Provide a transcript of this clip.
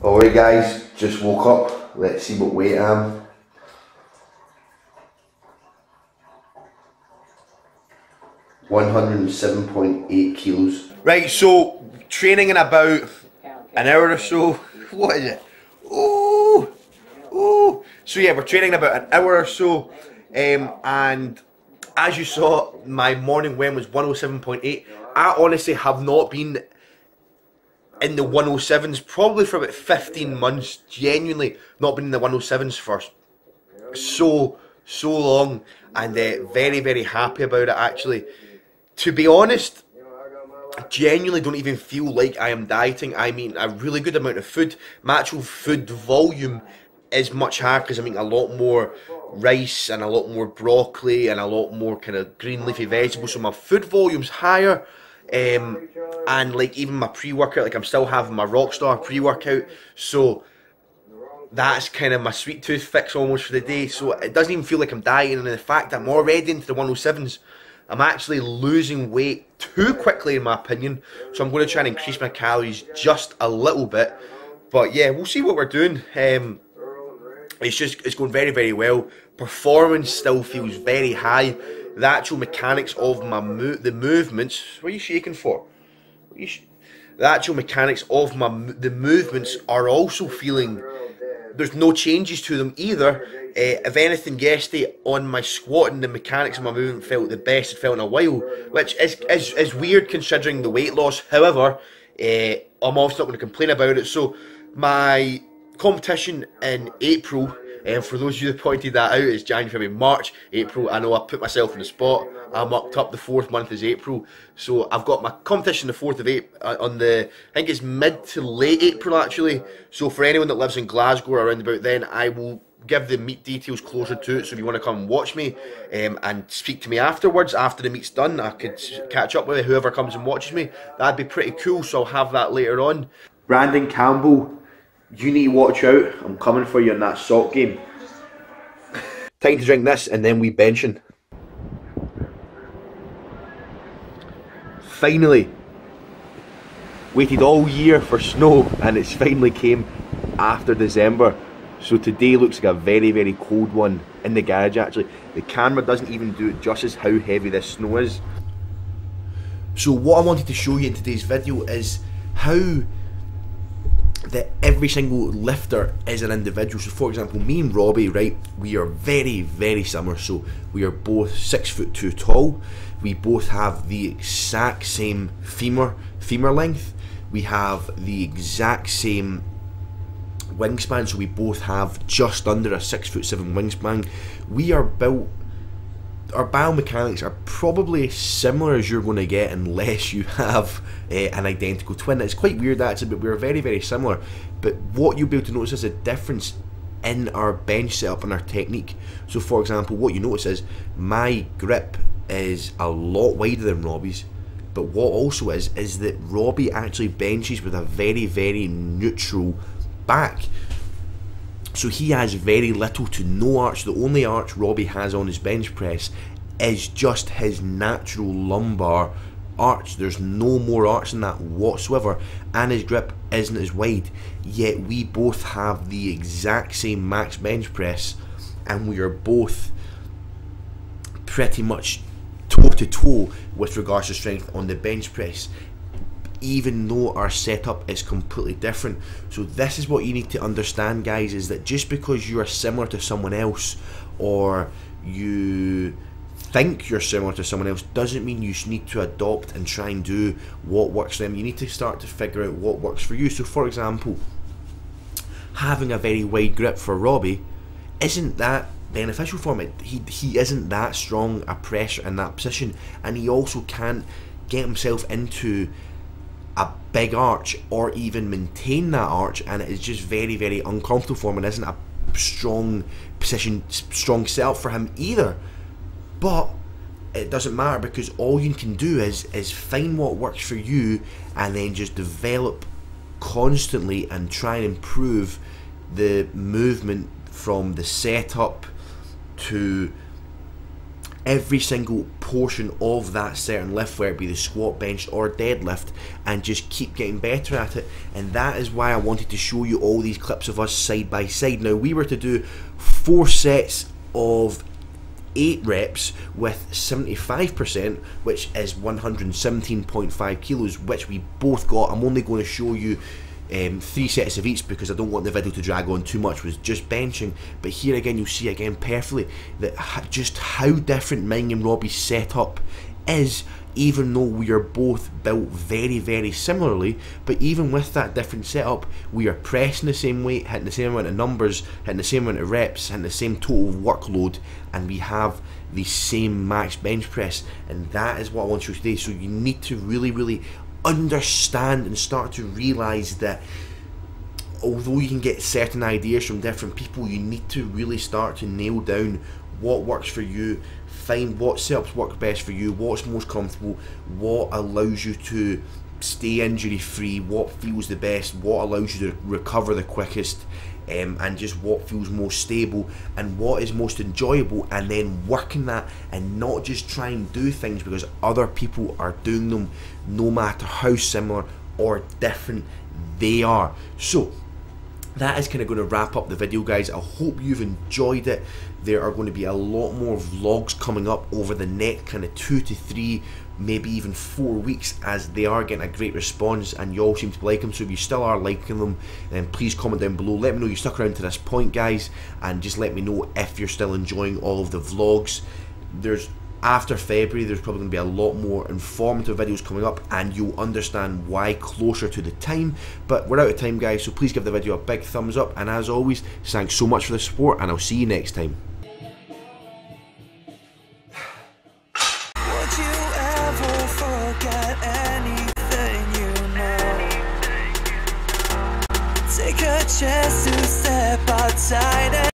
Alright guys, just woke up. Let's see what weight I am. $107.8 kilos. Right, so training in about an hour or so. What is it? Oh, oh. So yeah, we're training in about an hour or so, and as you saw, my morning WEM was 107.8. I honestly have not been in the 107s probably for about 15 months. Genuinely not been in the 107s for so long, and very happy about it actually. To be honest, I genuinely don't even feel like I am dieting. I mean a really good amount of food. My actual food volume is much higher because I'm eating a lot more rice and a lot more broccoli and a lot more kind of green leafy vegetables, so my food volume's higher. And like even my pre-workout, like I'm still having my Rockstar pre-workout, so that's kind of my sweet tooth fix almost for the day. So it doesn't even feel like I'm dieting, and the fact that I'm already into the 107s, I'm actually losing weight too quickly in my opinion. So I'm going to try and increase my calories just a little bit. But yeah, we'll see what we're doing. It's going very well. Performance still feels very high. The actual mechanics of the movements. What are you shaking for? The actual mechanics of the movements are also feeling. There's no changes to them either. If anything, yesterday on my squatting, the mechanics of my movement felt the best it felt in a while, which is weird considering the weight loss. However, I'm also not going to complain about it. So my competition in April, and for those of you that pointed that out, is January, February, March, April. I know I put myself in the spot. I mucked up. The 4th month is April, so I've got my competition the 4th of April on the, I think it's mid to late April actually. So for anyone that lives in Glasgow or around about then, I will give the meet details closer to it. So if you want to come and watch me and speak to me afterwards, after the meet's done, I could catch up with whoever comes and watches me. That'd be pretty cool. So I'll have that later on. Brandon Campbell, you need to watch out. I'm coming for you in that salt game. Time to drink this and then we benching. Finally, waited all year for snow and it's finally came after December. So today looks like a very cold one in the garage actually. The camera doesn't even do it justice how heavy this snow is. So what I wanted to show you in today's video is how that every single lifter is an individual. So for example, me and Robbie, right, we are very similar. So we are both 6'2" tall. We both have the exact same femur length. We have the exact same wingspan, so we both have just under a 6'7" wingspan. We are built, our biomechanics are probably similar as you're going to get unless you have an identical twin. It's quite weird actually, but we're very similar. But what you'll be able to notice is a difference in our bench setup and our technique. So for example, what you notice is my grip is a lot wider than Robbie's, but what also is that Robbie actually benches with a very neutral back. So he has very little to no arch. The only arch Robbie has on his bench press is just his natural lumbar arch. There's no more arch than that whatsoever, and his grip isn't as wide. Yet we both have the exact same max bench press, and we are both pretty much toe to toe with regards to strength on the bench press, even though our setup is completely different. So this is what you need to understand, guys, is that just because you are similar to someone else, or you think you're similar to someone else, doesn't mean you need to adopt and try and do what works for them. You need to start to figure out what works for you. So for example, having a very wide grip for Robbie isn't that beneficial for him. He isn't that strong a pressure in that position, and he also can't get himself into a big arch or even maintain that arch, and it is just very uncomfortable for him, and isn't a strong position, strong setup for him either. But it doesn't matter, because all you can do is find what works for you and then just develop constantly and try and improve the movement from the setup to every single portion of that certain lift, whether it be the squat, bench or deadlift, and just keep getting better at it. And that is why I wanted to show you all these clips of us side by side. Now, we were to do 4 sets of 8 reps with 75%, which is 117.5 kilos, which we both got. I'm only going to show you 3 sets of each because I don't want the video to drag on too much with just benching. But here again, you'll see again perfectly that just how different mine and Robbie's setup is, even though we are both built very, very similarly. But even with that different setup, we are pressing the same weight, hitting the same amount of numbers, hitting the same amount of reps, hitting the same total workload, and we have the same max bench press. And that is what I want to show you today. So you need to really, really understand and start to realize that although you can get certain ideas from different people, you need to really start to nail down what works for you, find what setups work best for you, what's most comfortable, what allows you to stay injury free, what feels the best, what allows you to recover the quickest, and just what feels most stable and what is most enjoyable, and then working that and not just try and do things because other people are doing them, no matter how similar or different they are. So that is kind of going to wrap up the video, guys. I hope you've enjoyed it. There are going to be a lot more vlogs coming up over the next kind of 2 to 3, maybe even 4 weeks, as they are getting a great response and you all seem to like them. So if you still are liking them, then please comment down below. Let me know you stuck around to this point, guys, and just let me know if you're still enjoying all of the vlogs. After February, there's probably going to be a lot more informative videos coming up, and you'll understand why closer to the time. But we're out of time, guys, so please give the video a big thumbs up, and as always, thanks so much for the support, and I'll see you next time. Would you ever forget anything you know? Take a chance to step outside and